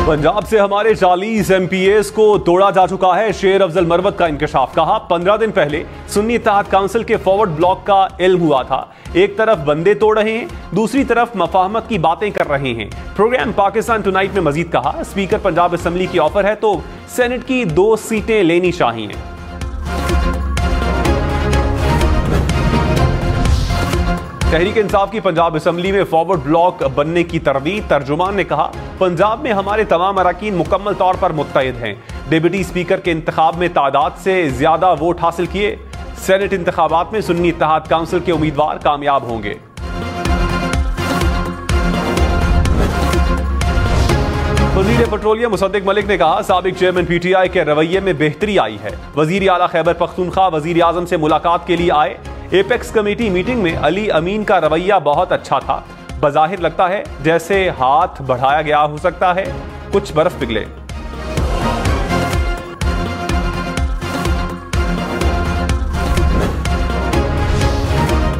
पंजाब से हमारे 40 MPAs को तोड़ा जा चुका है। शेर अफजल मरवत का इंकशाफ। कहा 15 दिन पहले सुन्नी इत्तेहाद काउंसिल के फॉरवर्ड ब्लॉक का इल्म हुआ था। एक तरफ बंदे तोड़ रहे हैं, दूसरी तरफ मफाहमत की बातें कर रहे हैं। प्रोग्राम पाकिस्तान टुनाइट में मजीद कहा, स्पीकर पंजाब असेंबली की ऑफर है तो सेनेट की 2 सीटें लेनी चाहिए। तहरीक इंसाफ की पंजाब असेंबली में फॉरवर्ड ब्लॉक बनने की तरदीद। तर्जुमान ने कहा, पंजाब में हमारे तमाम अरकान मुकम्मल तौर पर मुत्तहिद हैं। डिप्टी स्पीकर के इंतखाब में तादाद से ज्यादा वोट हासिल किए। सेनेट इंतखाबात में सुन्नी इत्तेहाद काउंसिल के उम्मीदवार कामयाब होंगे। वजीर पेट्रोलियम मुसद्दिक मलिक ने कहा, साबिक चेयरमैन PTI के रवैये में बेहतरी आई है। वजीर आला खैबर पख्तूनख्वा वजीर आजम से मुलाकात के लिए आए। एपेक्स कमेटी मीटिंग में अली अमीन का रवैया बहुत अच्छा था। बज़ाहिर लगता है जैसे हाथ बढ़ाया गया हो सकता है कुछ बर्फ पिघले।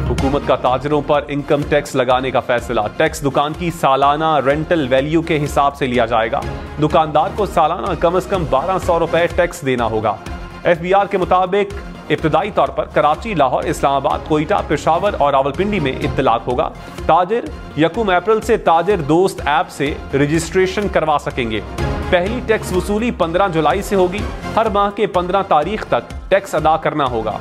हुकूमत का ताजरों पर इनकम टैक्स लगाने का फैसला। टैक्स दुकान की सालाना रेंटल वैल्यू के हिसाब से लिया जाएगा। दुकानदार को सालाना कम से कम 1200 रुपए टैक्स देना होगा। FBR के मुताबिक इब्तदाई तौर पर कराची, लाहौर, इस्लामाबाद, कोयटा, पेशावर और रावलपिंडी में इत्तलाक होगा। ताजिर 1 अप्रैल से ताजिर दोस्त ऐप से रजिस्ट्रेशन करवा सकेंगे। पहली टैक्स वसूली 15 जुलाई से होगी। हर माह के 15 तारीख तक टैक्स अदा करना होगा।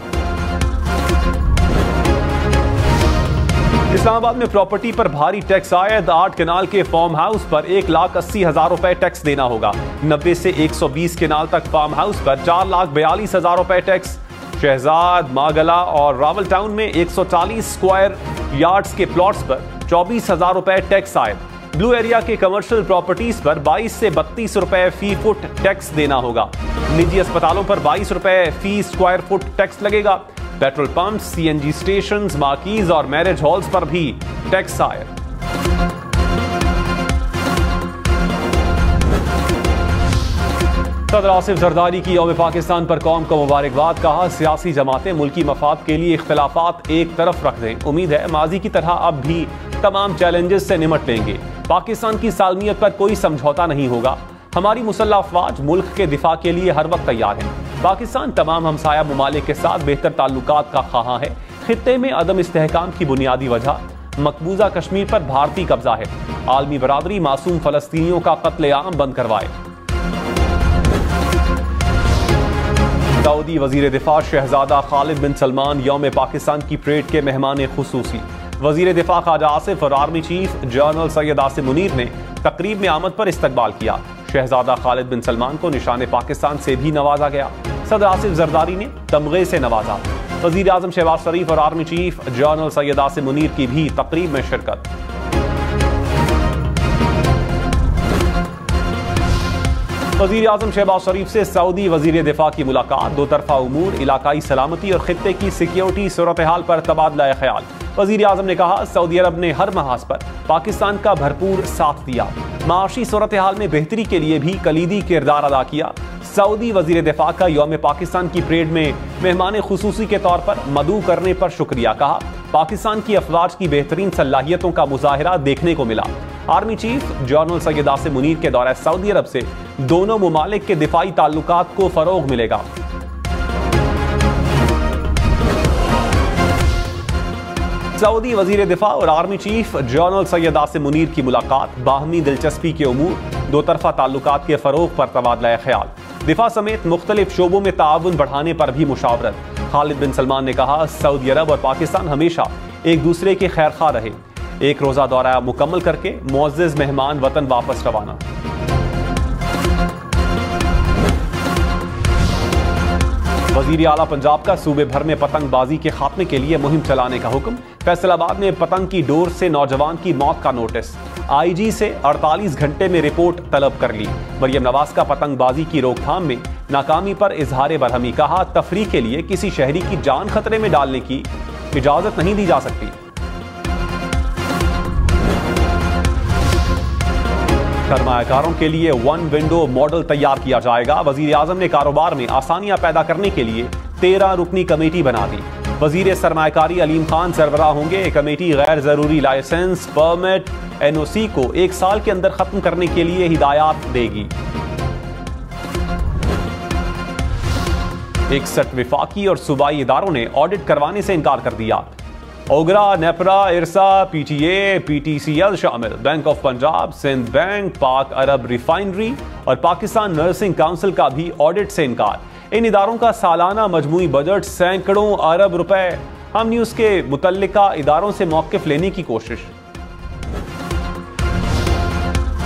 इस्लामाबाद में प्रॉपर्टी पर भारी टैक्स आयद। 8 कनाल के फार्म हाउस पर 1,80,000 रुपए टैक्स देना होगा। 90 से 120 कनाल तक फार्म हाउस पर 4,42,000 रुपए टैक्स। शहजाद, मागला और रावल टाउन में 140 स्क्वायर यार्ड्स के प्लॉट्स पर 24,000 रुपए टैक्स आयद। ब्लू एरिया के कमर्शियल प्रॉपर्टीज पर 22 से 32 रुपए फी फुट टैक्स देना होगा। निजी अस्पतालों पर 22 रुपए फी स्क्वायर फुट टैक्स लगेगा। Petrol pump, CNG station, marquees और मैरिज हॉल्स पर भी टैक्स आयद। सदर आसिफ जरदारी की यौम पाकिस्तान पर कौम को मुबारकबाद। कहा, सियासी जमातें मुल्की मफाद के लिए इख्तिलाफात एक तरफ रख दें। उम्मीद है माजी की तरह अब भी तमाम चैलेंजेस से निमट लेंगे। पाकिस्तान की सालमियत पर कोई समझौता नहीं होगा। हमारी मुसल्लह अफवाज मुल्क के दिफा के लिए हर वक्त तैयार है। पाकिस्तान तमाम हमसाया ममालिक के साथ बेहतर ताल्लुकात का ख्वाह है। खित्ते में अदम इस्तेहकाम की बुनियादी वजह मकबूजा कश्मीर पर भारतीय कब्जा है। आलमी बरादरी मासूम फलस्तीनियों का कत्लेआम बंद करवाए। सऊदी वजीर दिफा शहजादा खालिद बिन सलमान यौम पाकिस्तान की परेड के मेहमान खुसूसी। वजीर दिफा ख्वाजा आसिफ और army chief general Syed Asim Munir ने तकरीब में आमद पर इस्तकबाल किया। शहजादा खालिद बिन सलमान को निशान पाकिस्तान से भी नवाजा गया। सदर आसिफ जरदारी ने तमगे से नवाजा। वजीर आजम शहबाज शरीफ और army chief general Syed Asim Munir की भी तकरीब में शिरकत। वजीर आजम शहबाज शरीफ से सऊदी वजीर दिफा की मुलाकात। दो तरफा उमूर, इलाकाई सलामती और खित्ते की सिक्योरिटी सूरत हाल पर तबादला ख्याल। वजीर आजम ने कहा, सऊदी अरब ने हर महाज पर पाकिस्तान का भरपूर साथ दिया। माशी सूरत हाल में बेहतरी के लिए भी कलीदी किरदार अदा किया। सऊदी वजीर दिफा का यौम पाकिस्तान की परेड में मेहमान खुसूसी के तौर पर मदऊ करने पर शुक्रिया। कहा, पाकिस्तान की अफवाज की बेहतरीन सलाहियतों का मुजाहिरा देखने को मिला। Army chief general Syed Asim Munir के दौरे सऊदी अरब से दोनों मुमालिक के दिफाई ताल्लुकात को फरोग मिलेगा। सऊदी वजीर दिफा और army chief general Syed Asim Munir की मुलाकात बाहमी दिलचस्पी के उमूर, दो तरफा ताल्लुकात के फरोग पर तबादला ख्याल, दिफा समेत मुख्तलिफ शोबों में ताउन बढ़ाने पर भी मुशावरत। खालिद बिन सलमान ने कहा, सऊदी अरब और पाकिस्तान हमेशा एक दूसरे के खैरखा रहे। एक रोजा दौरा मुकम्मल करके मुअज़्ज़िज़ मेहमान वतन वापस रवाना। वजीर आला पंजाब का सूबे भर में पतंगबाजी के खात्मे के लिए मुहिम चलाने का हुक्म। फैसलाबाद में पतंग की डोर से नौजवान की मौत का नोटिस। IG से 48 घंटे में रिपोर्ट तलब कर ली। मरियम नवाज का पतंगबाजी की रोकथाम में नाकामी पर इजहार बरहमी। कहा, तफरीह के लिए किसी शहरी की जान खतरे में डालने की इजाजत नहीं दी जा सकती। सरमायाकारों के लिए 1 विंडो मॉडल तैयार किया जाएगा। वजीर आजम ने कारोबार में आसानियां पैदा करने के लिए 13 रुकनी कमेटी बना दी। वजीर सरमायाकारी अलीम खान सरबराह होंगे। कमेटी गैर जरूरी लाइसेंस, परमिट, NOC को 1 साल के अंदर खत्म करने के लिए हिदायत देगी। 61 विफाकी और सूबाई इदारों ने ऑडिट करवाने से इनकार कर दिया। ओगरा, नेपरा, इरसा, PTA, PTCL शामिल। Bank of Punjab, Sindh bank, Pak Arab refinery और पाकिस्तान नर्सिंग काउंसिल का भी ऑडिट से इनकार। इन इदारों का सालाना मजमूई बजट सैकड़ों अरब रुपए। हम न्यूज के मुतल्लिका इदारों से मौक़िफ़ लेने की कोशिश।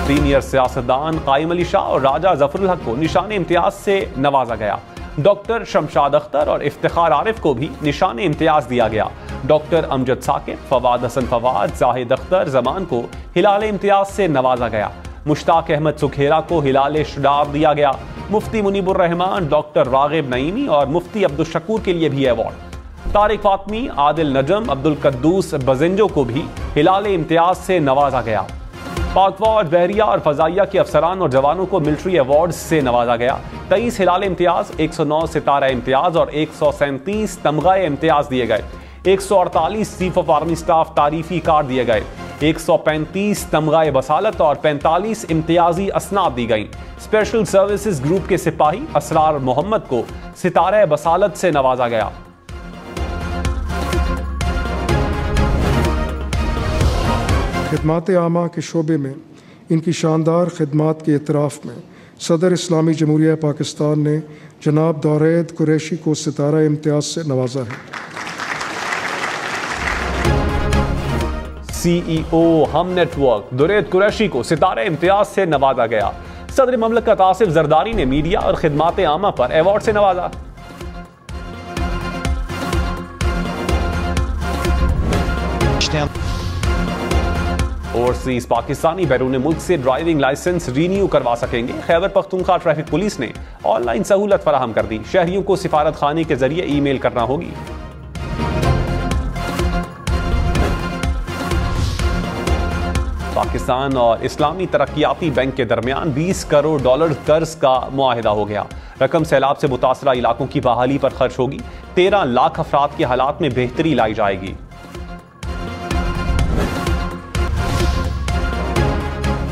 सीनियर सियासतदान कायम अली शाह और राजा जफरुल हक को निशान इम्तियाज से नवाजा गया। डॉक्टर शमशाद अख्तर और इफ्तिखार आरिफ को भी निशान इम्तियाज दिया गया। डॉक्टर अमजद साकिब, फवाद हसन फवाद, जाहिद अख्तर जमान को हिलाल इम्तियाज से नवाजा गया। मुश्ताक अहमद सुखेरा को हिलाल शुजाअत दिया गया। मुफ्ती मुनीबुर रहमान, डॉक्टर रागिब नईमी और मुफ्ती अब्दुल शकूर के लिए भी अवार्ड। तारिक फातमी, आदिल नजम, अब्दुल कद्दूस बजिंजो को भी हिलाल इम्तियाज से नवाजा गया। पाक फौज, बहरिया और फजाइया के अफसरान और जवानों को मिलिट्री अवार्ड से नवाजा गया। 23 हिलाल इम्तियाज, 109 सितारा इम्तियाज और 137 तमगा इम्तियाज दिए गए। 148 चीफ ऑफ आर्मी स्टाफ तारीफी कार्ड दिए गए। 135 तमगा बसालत और 45 इम्तियाजी असनाद दी गई। स्पेशल सर्विसेज ग्रुप के सिपाही असरार मोहम्मद को सितारा बसालत से नवाजा गया। खिदमात आमा के शोबे में इनकी शानदार खिदमात के एतराफ़ में सदर इस्लामी जमहूरिया पाकिस्तान ने जनाब दौरेद कुरैशी को सितारा इम्तियाज से नवाजा है। CEO हम नेटवर्क दुरैद कुरैशी को सितारा इम्तियाज से नवाजा गया। सदर ममलकत आसिफ जरदारी ने मीडिया और खिदमात आमा पर अवार्ड से नवाजा। ओवरसीज पाकिस्तानी बैरून मुल्क से ड्राइविंग लाइसेंस रीन्यू करवा सकेंगे। खैबर पख्तूनख्वा ट्रैफिक पुलिस ने ऑनलाइन सहूलत फराहम कर दी। शहरियों को सिफारत खाने के जरिए ईमेल करना होगी। पाकिस्तान और इस्लामी तरक्याती बैंक के दरमियान $20 करोड़ कर्ज का मुआहिदा हो गया। रकम सैलाब से मुतासरा इलाकों की बहाली पर खर्च होगी। 13 लाख अफराद के हालात में बेहतरी लाई जाएगी।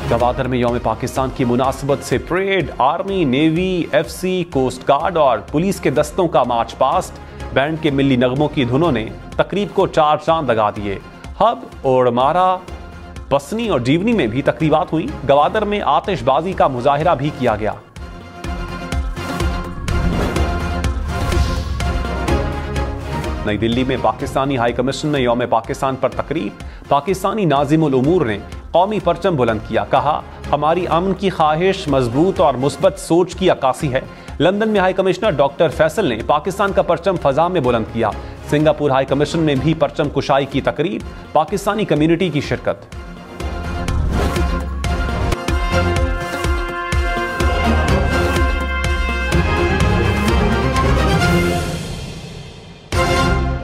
गवादर में यौम पाकिस्तान की मुनासबत से parade, army, navy, FC, coast guard और पुलिस के दस्तों का मार्च पास्ट। बैंड के मिली नगमों की धुनों ने तकरीब को 4 चांद लगा दिए। हब, ओड़मारा, बसनी और जीवनी में भी तकरीबात हुई। गवादर में आतिशबाजी का मुजाहिरा भी किया गया। नई दिल्ली में पाकिस्तानी हाई कमीशन में यौम पाकिस्तान पर तकरीब। पाकिस्तानी नाजिमुल उमूर ने कौमी परचम बुलंद किया। कहा, हमारी अमन की ख्वाहिश मजबूत और मुस्बत सोच की अक्कासी है। लंदन में हाई कमिश्नर डॉक्टर फैसल ने पाकिस्तान का परचम फजा में बुलंद किया। सिंगापुर हाई कमीशन में भी परचम कुशाई की तकरीब। पाकिस्तानी कम्युनिटी की शिरकत।